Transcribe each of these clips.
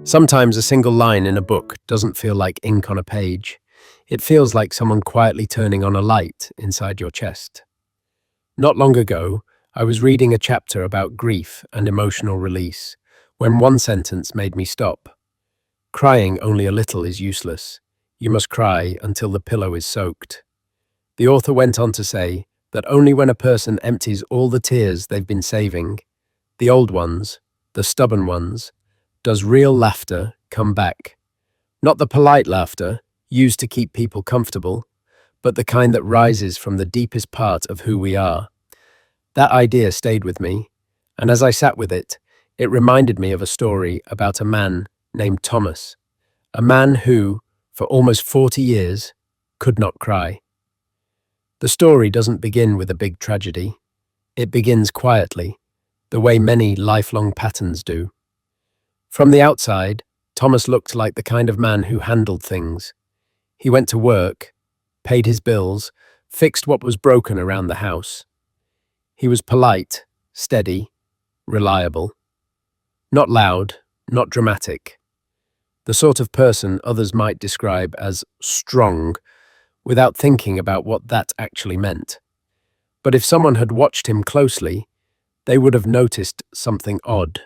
Sometimes a single line in a book doesn't feel like ink on a page. It feels like someone quietly turning on a light inside your chest. Not long ago, I was reading a chapter about grief and emotional release, when one sentence made me stop. Crying only a little is useless. You must cry until the pillow is soaked. The author went on to say that only when a person empties all the tears they've been saving, the old ones, the stubborn ones, does real laughter come back. Not the polite laughter, used to keep people comfortable, but the kind that rises from the deepest part of who we are. That idea stayed with me, and as I sat with it, it reminded me of a story about a man named Thomas, a man who, for almost 40 years, could not cry. The story doesn't begin with a big tragedy. It begins quietly, the way many lifelong patterns do. From the outside, Thomas looked like the kind of man who handled things. He went to work, paid his bills, fixed what was broken around the house. He was polite, steady, reliable. Not loud, not dramatic. The sort of person others might describe as strong, without thinking about what that actually meant. But if someone had watched him closely, they would have noticed something odd.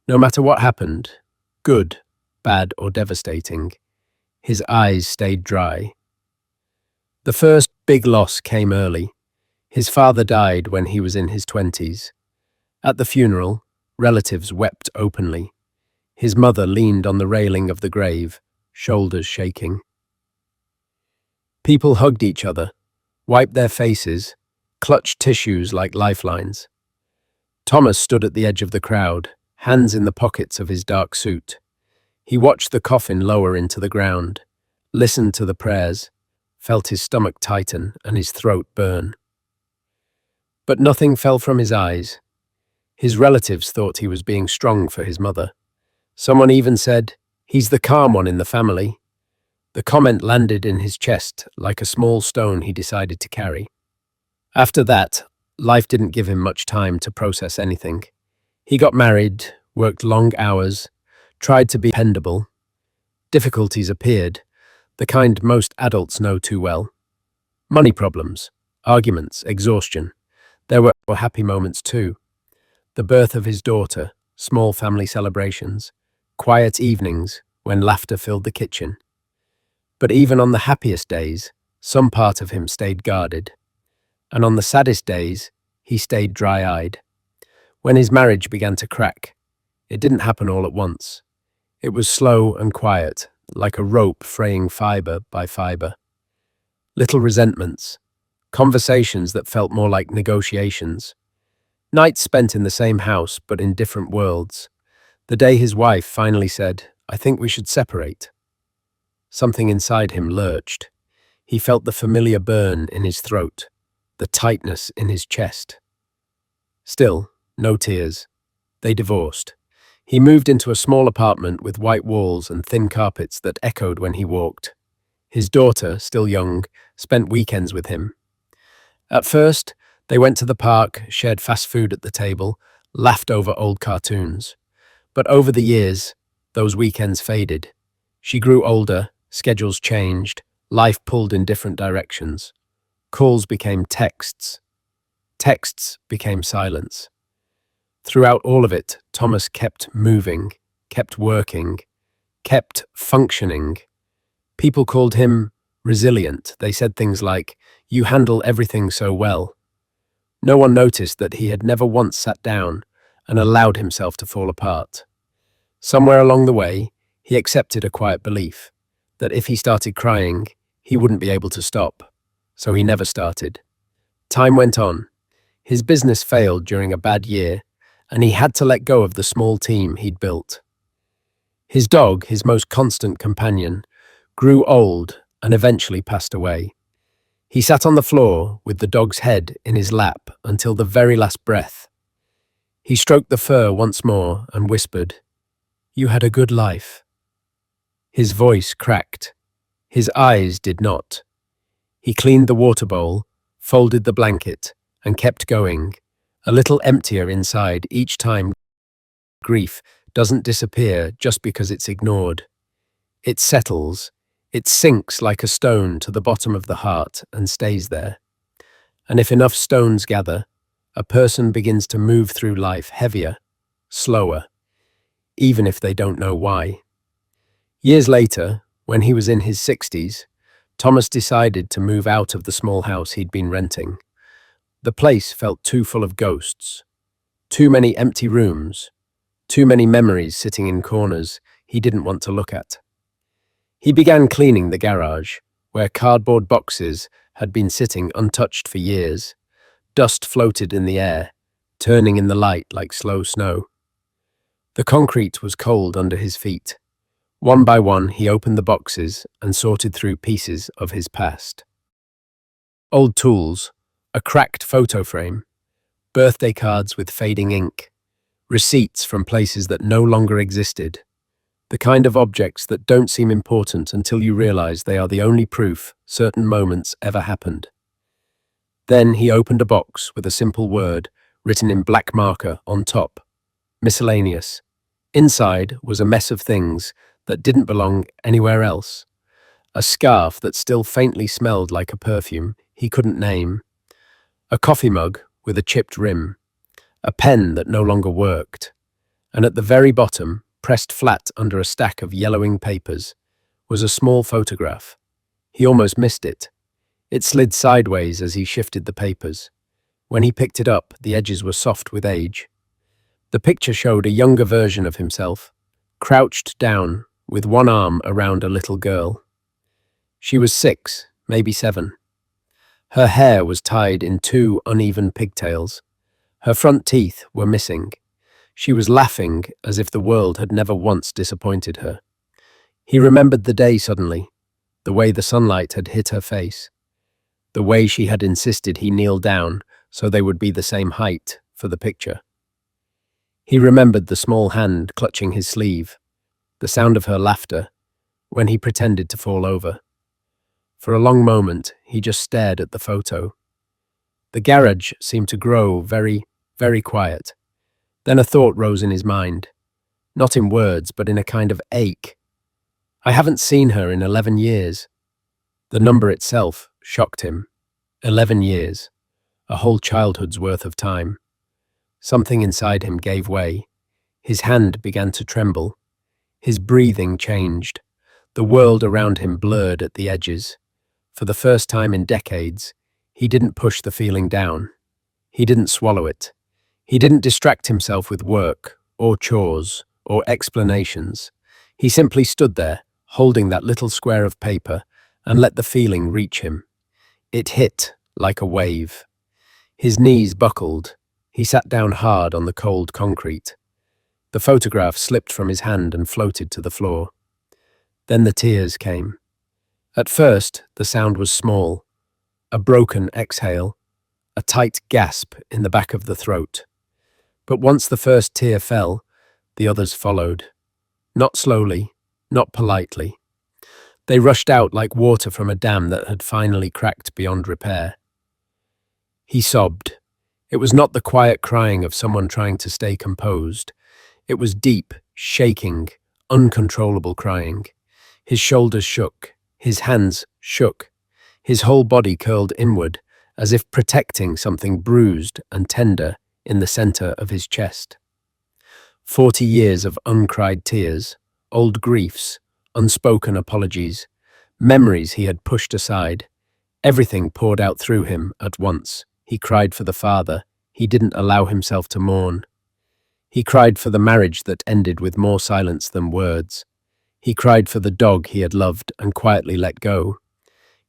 No matter what happened, good, bad, or devastating, his eyes stayed dry. The first big loss came early. His father died when he was in his 20s. At the funeral, relatives wept openly. His mother leaned on the railing of the grave, shoulders shaking. People hugged each other, wiped their faces, clutched tissues like lifelines. Thomas stood at the edge of the crowd, hands in the pockets of his dark suit. He watched the coffin lower into the ground, listened to the prayers, felt his stomach tighten and his throat burn. But nothing fell from his eyes. His relatives thought he was being strong for his mother. Someone even said, "He's the calm one in the family." The comment landed in his chest like a small stone he decided to carry. After that, life didn't give him much time to process anything. He got married, worked long hours, tried to be dependable. Difficulties appeared, the kind most adults know too well. Money problems, arguments, exhaustion. There were happy moments too. The birth of his daughter, small family celebrations, quiet evenings when laughter filled the kitchen. But even on the happiest days, some part of him stayed guarded. And on the saddest days, he stayed dry-eyed. When his marriage began to crack, it didn't happen all at once. It was slow and quiet, like a rope fraying fiber by fiber. Little resentments, conversations that felt more like negotiations. Nights spent in the same house but in different worlds. The day his wife finally said, "I think we should separate." Something inside him lurched. He felt the familiar burn in his throat, the tightness in his chest. Still, no tears. They divorced. He moved into a small apartment with white walls and thin carpets that echoed when he walked. His daughter, still young, spent weekends with him. At first, they went to the park, shared fast food at the table, laughed over old cartoons. But over the years, those weekends faded. She grew older, schedules changed, life pulled in different directions. Calls became texts. Texts became silence. Throughout all of it, Thomas kept moving, kept working, kept functioning. People called him resilient. They said things like, "You handle everything so well." No one noticed that he had never once sat down and allowed himself to fall apart. Somewhere along the way, he accepted a quiet belief that if he started crying, he wouldn't be able to stop. So he never started. Time went on. His business failed during a bad year, and he had to let go of the small team he'd built. His dog, his most constant companion, grew old and eventually passed away. He sat on the floor with the dog's head in his lap until the very last breath. He stroked the fur once more and whispered, "You had a good life." His voice cracked. His eyes did not. He cleaned the water bowl, folded the blanket, and kept going, a little emptier inside each time grief doesn't disappear just because it's ignored. It settles, it sinks like a stone to the bottom of the heart and stays there. And if enough stones gather, a person begins to move through life heavier, slower, even if they don't know why. Years later, when he was in his 60s, Thomas decided to move out of the small house he'd been renting. The place felt too full of ghosts, too many empty rooms, too many memories sitting in corners he didn't want to look at. He began cleaning the garage, where cardboard boxes had been sitting untouched for years. Dust floated in the air, turning in the light like slow snow. The concrete was cold under his feet. One by one, he opened the boxes and sorted through pieces of his past. Old tools, a cracked photo frame, birthday cards with fading ink, receipts from places that no longer existed, the kind of objects that don't seem important until you realize they are the only proof certain moments ever happened. Then he opened a box with a simple word written in black marker on top, miscellaneous. Inside was a mess of things that didn't belong anywhere else. A scarf that still faintly smelled like a perfume he couldn't name, a coffee mug with a chipped rim, a pen that no longer worked, and at the very bottom, pressed flat under a stack of yellowing papers, was a small photograph. He almost missed it. It slid sideways as he shifted the papers. When he picked it up, the edges were soft with age. The picture showed a younger version of himself, crouched down, with one arm around a little girl. She was 6, maybe 7. Her hair was tied in 2 uneven pigtails. Her front teeth were missing. She was laughing as if the world had never once disappointed her. He remembered the day suddenly, the way the sunlight had hit her face, the way she had insisted he kneel down so they would be the same height for the picture. He remembered the small hand clutching his sleeve, the sound of her laughter when he pretended to fall over. For a long moment, he just stared at the photo. The garage seemed to grow very, very quiet. Then a thought rose in his mind, not in words, but in a kind of ache. I haven't seen her in 11 years. The number itself shocked him. 11 years, a whole childhood's worth of time. Something inside him gave way. His hand began to tremble. His breathing changed. The world around him blurred at the edges. For the first time in decades, he didn't push the feeling down. He didn't swallow it. He didn't distract himself with work, or chores, or explanations. He simply stood there, holding that little square of paper, and let the feeling reach him. It hit like a wave. His knees buckled. He sat down hard on the cold concrete. The photograph slipped from his hand and floated to the floor. Then the tears came. At first, the sound was small, a broken exhale, a tight gasp in the back of the throat. But once the first tear fell, the others followed. Not slowly, not politely. They rushed out like water from a dam that had finally cracked beyond repair. He sobbed. It was not the quiet crying of someone trying to stay composed. It was deep, shaking, uncontrollable crying. His shoulders shook. His hands shook. His whole body curled inward, as if protecting something bruised and tender in the center of his chest. 40 years of uncried tears, old griefs, unspoken apologies, memories he had pushed aside. Everything poured out through him at once. He cried for the father he didn't allow himself to mourn. He cried for the marriage that ended with more silence than words. He cried for the dog he had loved and quietly let go.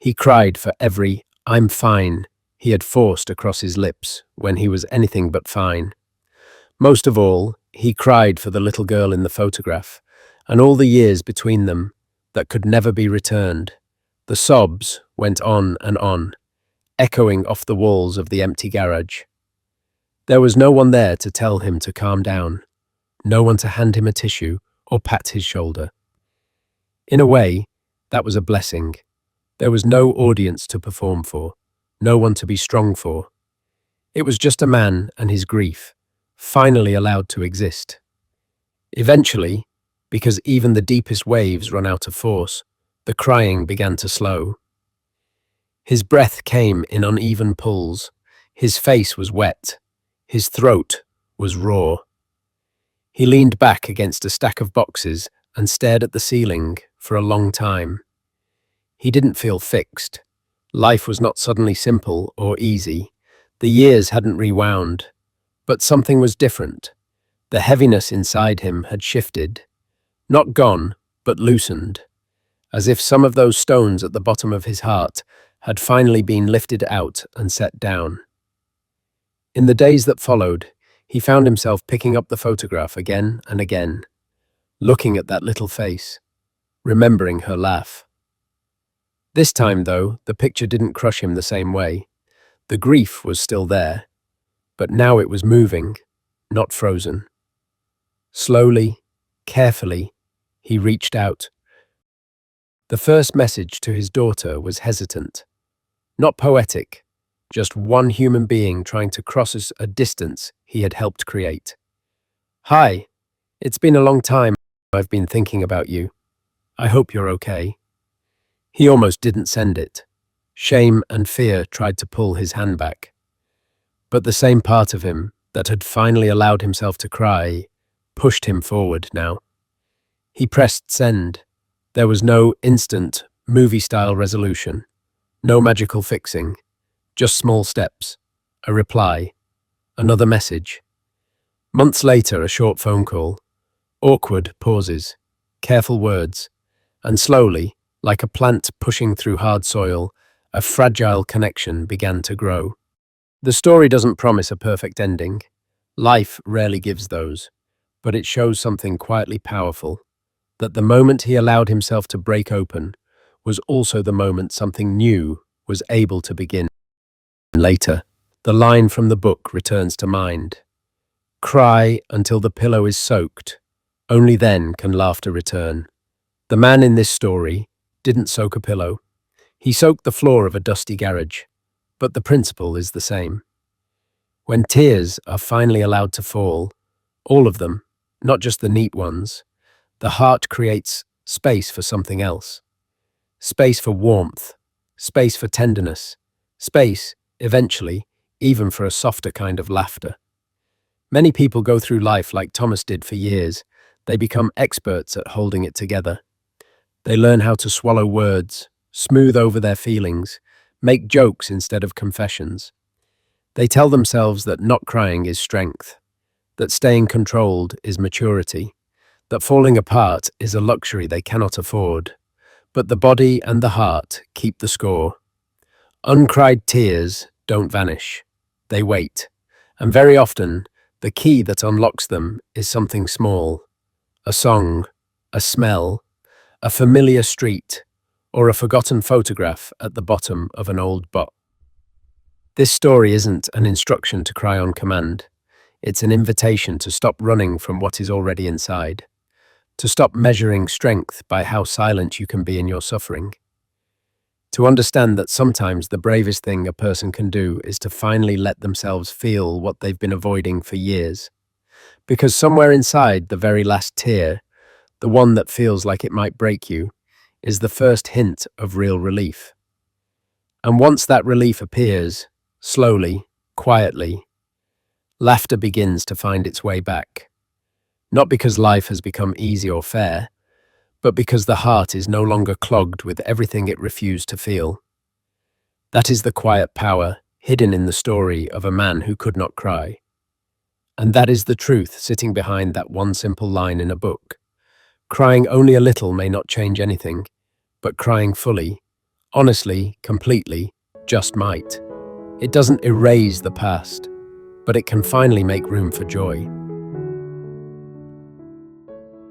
He cried for every "I'm fine" he had forced across his lips when he was anything but fine. Most of all, he cried for the little girl in the photograph, and all the years between them that could never be returned. The sobs went on and on, echoing off the walls of the empty garage. There was no one there to tell him to calm down, no one to hand him a tissue or pat his shoulder. In a way, that was a blessing. There was no audience to perform for, no one to be strong for. It was just a man and his grief, finally allowed to exist. Eventually, because even the deepest waves run out of force, the crying began to slow. His breath came in uneven pulls, his face was wet, his throat was raw. He leaned back against a stack of boxes and stared at the ceiling for a long time. He didn't feel fixed. Life was not suddenly simple or easy. The years hadn't rewound, but something was different. The heaviness inside him had shifted, not gone, but loosened, as if some of those stones at the bottom of his heart had finally been lifted out and set down. In the days that followed, he found himself picking up the photograph again and again, looking at that little face, remembering her laugh. This time, though, the picture didn't crush him the same way. The grief was still there, but now it was moving, not frozen. Slowly, carefully, he reached out. The first message to his daughter was hesitant, not poetic, just one human being trying to cross a distance he had helped create. "Hi, it's been a long time. I've been thinking about you. I hope you're okay." He almost didn't send it. Shame and fear tried to pull his hand back. But the same part of him that had finally allowed himself to cry pushed him forward now. He pressed send. There was no instant, movie-style resolution, no magical fixing, just small steps, a reply, another message. Months later, a short phone call, awkward pauses, careful words, and slowly, like a plant pushing through hard soil, a fragile connection began to grow. The story doesn't promise a perfect ending. Life rarely gives those, but it shows something quietly powerful, that the moment he allowed himself to break open was also the moment something new was able to begin. Later, the line from the book returns to mind. "Cry until the pillow is soaked. Only then can laughter return." The man in this story didn't soak a pillow. He soaked the floor of a dusty garage, but the principle is the same. When tears are finally allowed to fall, all of them, not just the neat ones, the heart creates space for something else. Space for warmth, space for tenderness, space, eventually, even for a softer kind of laughter. Many people go through life like Thomas did for years. They become experts at holding it together. They learn how to swallow words, smooth over their feelings, make jokes instead of confessions. They tell themselves that not crying is strength, that staying controlled is maturity, that falling apart is a luxury they cannot afford. But the body and the heart keep the score. Uncried tears don't vanish. They wait. And very often, the key that unlocks them is something small. A song, a smell, a familiar street, or a forgotten photograph at the bottom of an old box. This story isn't an instruction to cry on command. It's an invitation to stop running from what is already inside, to stop measuring strength by how silent you can be in your suffering, to understand that sometimes the bravest thing a person can do is to finally let themselves feel what they've been avoiding for years. Because somewhere inside the very last tear, the one that feels like it might break you, is the first hint of real relief. And once that relief appears, slowly, quietly, laughter begins to find its way back. Not because life has become easy or fair, but because the heart is no longer clogged with everything it refused to feel. That is the quiet power hidden in the story of a man who could not cry. And that is the truth sitting behind that one simple line in a book. Crying only a little may not change anything, but crying fully, honestly, completely, just might. It doesn't erase the past, but it can finally make room for joy.